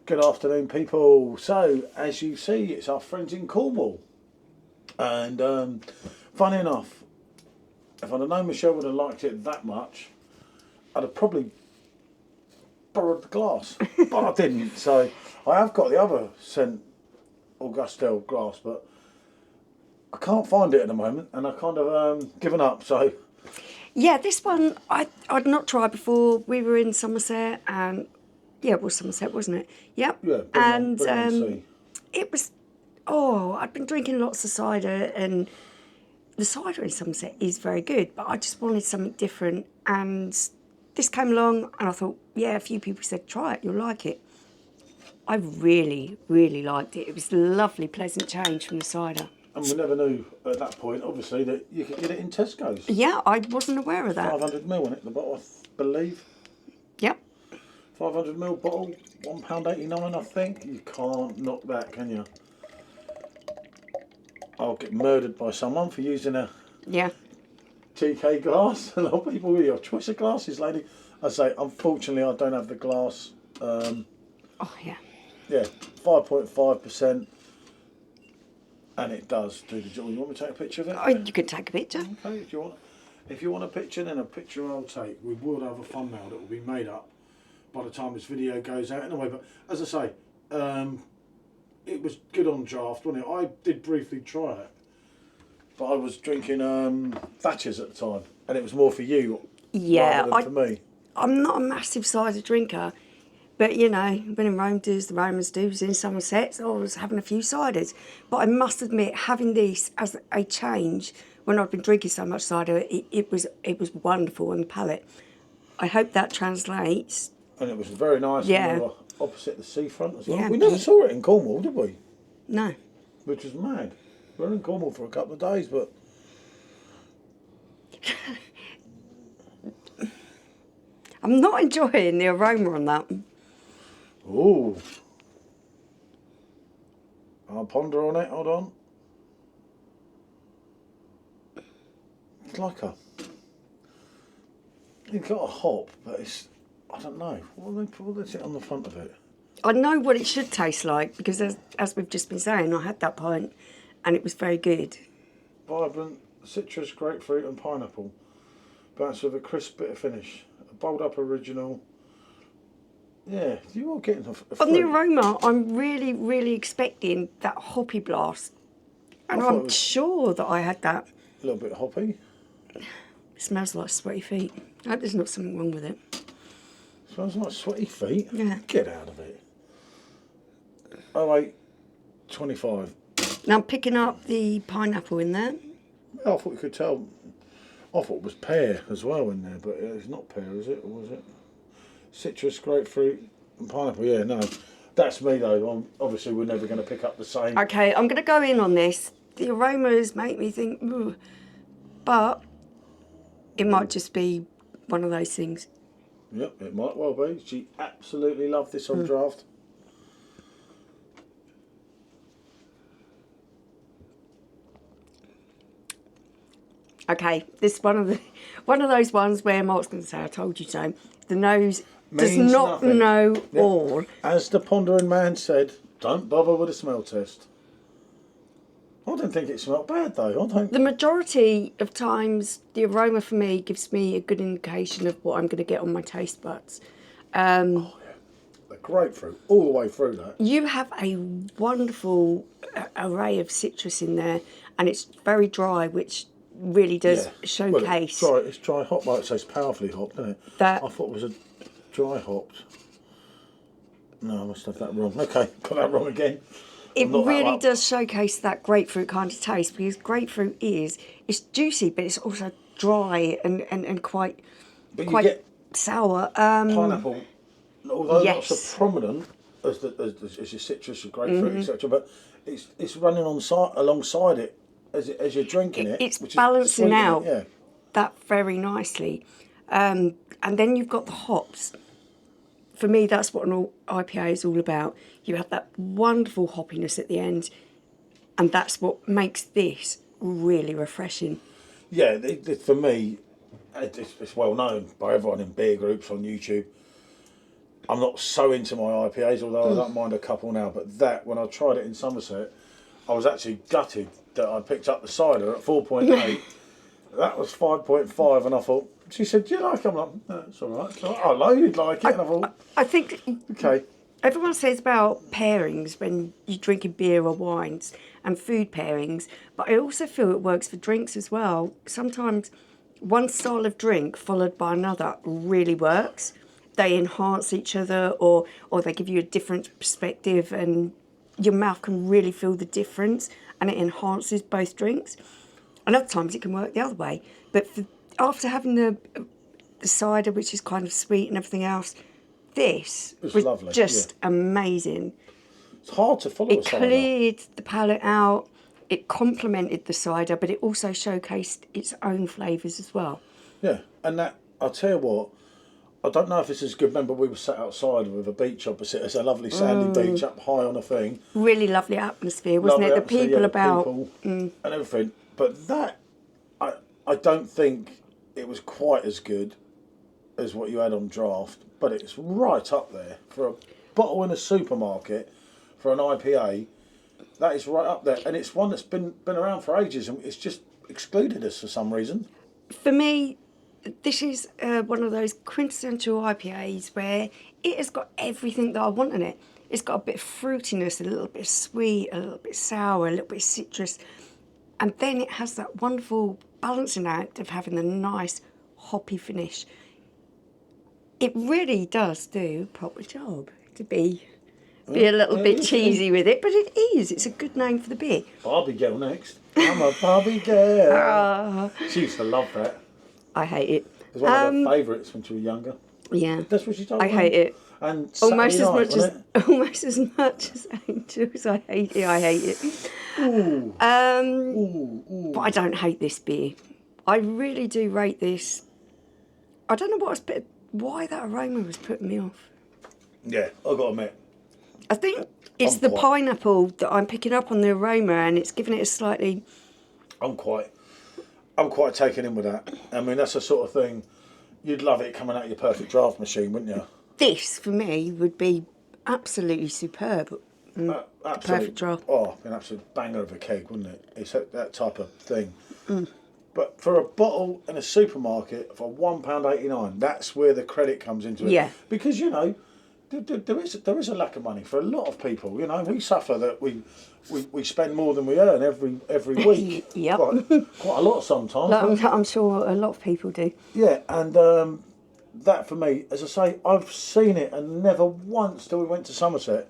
Good afternoon, people. So, as you see, it's our friends in Cornwall. And funny enough, if I'd have known Michelle would have liked it that much, I'd have probably borrowed the glass. But I didn't. So, I have got the other St. Austell glass, but I can't find it at the moment, and I've kind of given up. So, yeah, this one I'd not tried before. We were in Somerset, and yeah, it was Somerset, wasn't it? Yep. yeah, And bring on see. it was. I'd been drinking lots of cider, and the cider in Somerset is very good, but I just wanted something different. And this came along, and I thought, yeah, a few people said, try it, you'll like it. I really, really liked it. It was a lovely, pleasant change from the cider. And we never knew at that point, obviously, that you could get it in Tesco's. Yeah, I wasn't aware of that. 500ml in it, the bottle, I believe. Yep. 500ml bottle, £1.89, I think. You can't knock that, can you? I'll get murdered by someone for using a TK glass. A lot of people with your choice of glasses, lady. I say, unfortunately, I don't have the glass. Oh, yeah. Yeah, 5.5%. And it does do the job. You want me to take a picture of it? Oh, you could take a picture. Okay, if you want a picture, then a picture I'll take. We will have a thumbnail that will be made up by the time this video goes out anyway. But as I say, it was good on draft, wasn't it? I did briefly try it, but I was drinking Thatcher's at the time, and it was more for you rather than for me. I'm not a massive cider drinker, but you know, when in Rome does, the Romans do, was in Somerset, so I was having a few ciders. But I must admit, having this as a change, when I'd been drinking so much cider, it was wonderful on the palate. I hope that translates. And it was very nice. Yeah. We were opposite the seafront as well. Yeah. We never saw it in Cornwall, did we? No. Which was mad. We were in Cornwall for a couple of days, but... I'm not enjoying the aroma on that. Ooh. I'll ponder on it, hold on. It's like you've got a hop, but it's, I don't know, what is it on the front of it? I know what it should taste like, because as we've just been saying, I had that pint, and it was very good. Vibrant citrus, grapefruit and pineapple. Balanced with a crisp bitter finish. A bowled up original. Yeah, you are getting a fruit. On the aroma, I'm really, really expecting that hoppy blast. And I'm sure that I had that. A little bit hoppy. It smells like sweaty feet. I hope there's not something wrong with it. Smells like sweaty feet? Yeah. Get out of it. 0825. Now I'm picking up the pineapple in there. I thought you could tell. I thought it was pear as well in there, but it's not pear, is it? Or was it? Citrus, grapefruit and pineapple. Yeah, no. That's me though. Obviously we're never going to pick up the same. Okay, I'm going to go in on this. The aromas make me think, ooh, but it might just be one of those things. Yep, it might well be. She absolutely loved this on draft. Okay, this one of those ones where Mark's going to say, "I told you so." The nose does not know all. As the pondering man said, don't bother with a smell test. I don't think it smelled bad though. The majority of times, the aroma for me gives me a good indication of what I'm going to get on my taste buds. Oh yeah, the grapefruit all the way through that. You have a wonderful array of citrus in there, and it's very dry, which really does showcase. Well, it's dry hop, like it says, powerfully hopped, isn't it? I thought it was a dry hopped. No, I must have that wrong. Okay, got that wrong again. It really does showcase that grapefruit kind of taste, because grapefruit it's juicy, but it's also dry and quite sour. Pineapple, although not so prominent as your citrus, your grapefruit, etc., but it's running alongside it as you're drinking it. It's balancing out that very nicely. And then you've got the hops. For me, that's what an IPA is all about. You have that wonderful hoppiness at the end, and that's what makes this really refreshing. Yeah, for me, it's well known by everyone in beer groups on YouTube. I'm not so into my IPAs, although I don't mind a couple now. But that, when I tried it in Somerset, I was actually gutted that I picked up the cider at 4.8. That was 5.5, and I thought, she said, do you like it? I'm like, no, it's all right. So I know you'd like it. And I thought, I think okay. everyone says about pairings when you're drinking beer or wines and food pairings, but I also feel it works for drinks as well. Sometimes one style of drink followed by another really works. They enhance each other, or they give you a different perspective, and your mouth can really feel the difference, and it enhances both drinks. And other times it can work the other way. But after having the cider, which is kind of sweet and everything else, this It's was lovely, just amazing. It's hard to follow a It cider. cleared the palate out. It complemented the cider, but it also showcased its own flavours as well. Yeah, and that, I'll tell you what, I don't know if this is good. Remember, we were sat outside with a beach opposite us, a lovely sandy beach up high on a thing. Really lovely atmosphere, wasn't Lovely it? The atmosphere, people yeah, about. people and everything. But that, I don't think it was quite as good as what you had on draft, but it's right up there for a bottle in a supermarket for an IPA. That is right up there, and it's one that's been around for ages, and it's just excluded us for some reason. For me, this is one of those quintessential IPAs where it has got everything that I want in it. It's got a bit of fruitiness, a little bit sweet, a little bit sour, a little bit citrus, and then it has that wonderful balancing act of having the nice hoppy finish. It really does do a proper job to be a little bit cheesy with it, but it is. It's a good name for the beer. Barbie girl next. I'm a Barbie girl. She used to love that. I hate it. It was one of her favourites when she was younger. Yeah. That's what she told me. I hate it. And Almost as much wasn't as almost as much as Angels. I hate it. I hate it. Ooh. But I don't hate this beer. I really do rate this. I don't know why that aroma was putting me off. Yeah, I've got to admit. I think it's the pineapple that I'm picking up on the aroma, and it's giving it a slightly. I'm quite taken in with that. I mean, that's the sort of thing you'd love it coming out of your perfect draft machine, wouldn't you? This for me would be absolutely superb. Perfect draft. Oh, an absolute banger of a keg, wouldn't it? It's that type of thing. But for a bottle in a supermarket for £1.89, that's where the credit comes into it. Yeah. Because, you know, there is a lack of money for a lot of people. You know, we suffer that we spend more than we earn every week. Yep. Quite a lot sometimes. I'm sure a lot of people do. Yeah, and that for me, as I say, I've seen it, and never once till we went to Somerset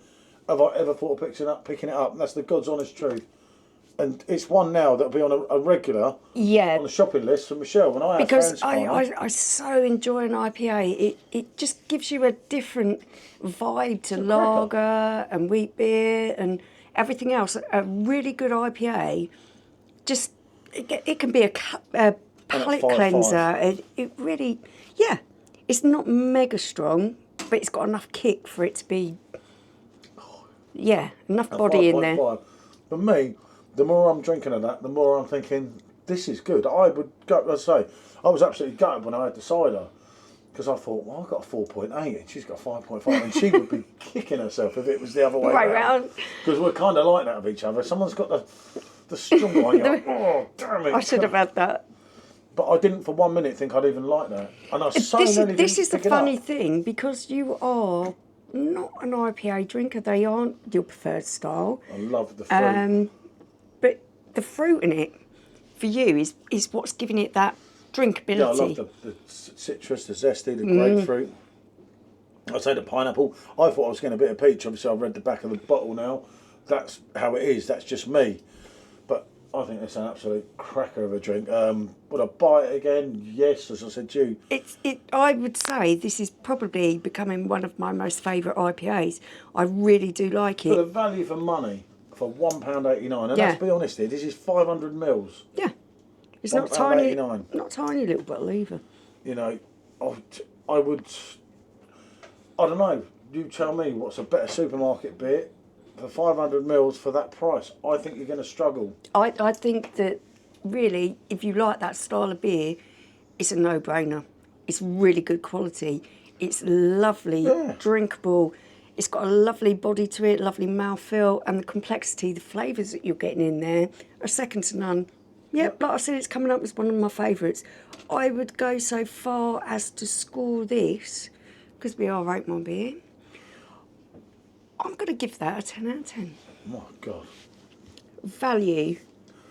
have I ever thought of picking it up. And that's the God's honest truth. And it's one now that'll be on a regular on the shopping list for Michelle when I have because friends. I so enjoy an IPA. It just gives you a different vibe to lager and wheat beer and everything else. A really good IPA, just it can be a palate cleanser. It really, yeah, it's not mega strong, but it's got enough kick for it to be, enough body in there. For me, the more I'm drinking of that, the more I'm thinking, this is good. I would go, let's say, I was absolutely gutted when I had the cider, because I thought, well, I've got a 4.8 and she's got 5.5, and she would be kicking herself if it was the other way around. Because we're kind of like that of each other. Someone's got the strong one, you're like, oh, damn it. I should have had that. But I didn't for 1 minute think I'd even like that. And I so nearly This didn't is the pick it funny up. thing, because you are not an IPA drinker. They aren't your preferred style. I love the fruit. But the fruit in it, for you, is what's giving it that drinkability. Yeah, I love the citrus, the zesty, the grapefruit. I'd say the pineapple. I thought I was getting a bit of peach. Obviously, I've read the back of the bottle now. That's how it is. That's just me. But I think it's an absolute cracker of a drink. Would I buy it again? Yes, as I said to you. I would say this is probably becoming one of my most favourite IPAs. I really do like it. For the value for money, for £1.89, and let's be honest here, this is 500 mils. Yeah. It's not tiny, £1.89. not tiny little bottle either. You know, I would, I don't know, you tell me what's a better supermarket beer for 500 mils for that price. I think you're going to struggle. I think that really, if you like that style of beer, it's a no-brainer. It's really good quality. It's lovely, drinkable. It's got a lovely body to it, lovely mouthfeel, and the complexity, the flavours that you're getting in there are second to none. Yep, like I said, it's coming up as one of my favourites. I would go so far as to score this, because we are rate my beer. I'm going to give that a 10 out of 10. My God. Value,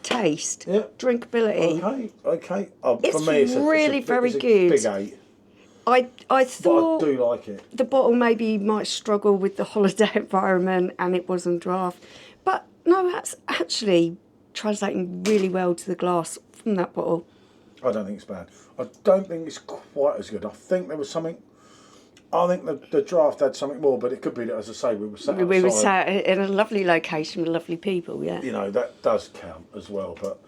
taste, drinkability. Okay. It's for me, it's really very good. Big 8. I thought but I do like it. The bottle maybe might struggle with the holiday environment and it was on draft. But no, that's actually translating really well to the glass from that bottle. I don't think it's bad. I don't think it's quite as good. I think there was something... I think the draft had something more, but it could be that, as I say, we were sat outside. We were sat in a lovely location with lovely people, yeah. You know, that does count as well. But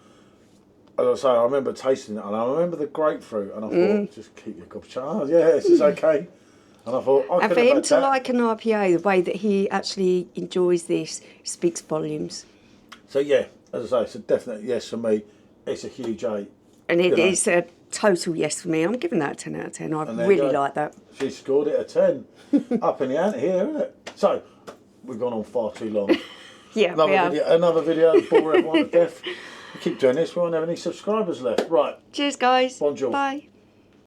as I say, I remember tasting it, and I remember the grapefruit, and I thought, just keep your cup of chai. Yeah, this is okay. And I thought, and for him to like an IPA, the way that he actually enjoys this speaks volumes. So yeah, as I say, it's a definite yes for me. It's a huge 8. And it is a total yes for me. I'm giving that a 10 out of 10. I really like that. She scored it a 10. Up in the ante here, isn't it? So, we've gone on far too long. Yeah, another video, bore everyone to death. We keep doing this, we won't have any subscribers left. Right. Cheers, guys. Bonjour. Bye.